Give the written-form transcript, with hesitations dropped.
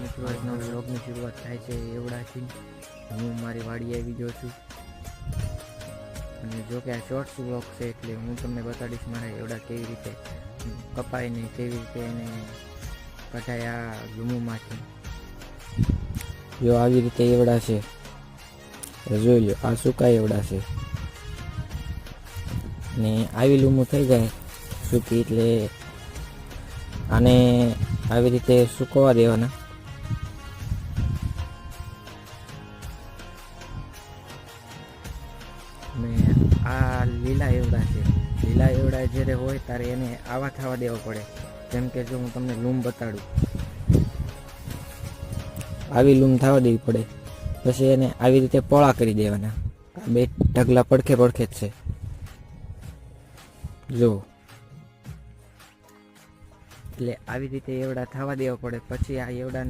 મિત્રો આજનો વ્લોગની શરૂઆત થાય છે એવડાથી. હું મારી વાડીએ આવી ગયો છું અને જો કે આ શોર્ટ્સ વ્લોગ છે એટલે હું તમને બતાડીશ મારા એવડા કેવી રીતે કપાય ને કેવી રીતે એને કઢાય આ લૂમમાંથી. જો આવી રીતે એવડા છે, જોઈ લો આ સૂકા એવડા છે ને આવી લૂમું થઈ જાય સૂકી એટલે આને આવી રીતે સૂકવવા દેવાના. ને આ લીલા એવડા છે, લીલા એવડા જ્યારે હોય ત્યારે એને આવા થવા દેવા પડે. જેમ કે જો હું તમને લૂમ બતાડું, આવી લૂમ થવા દેવી પડે, પછી એને આવી રીતે પોળા કરી દેવાના. આ બે ઢગલા પડખે પડખે જ છે જો, એટલે આવી રીતે એવડા થવા દેવા પડે. પછી આ એવડાને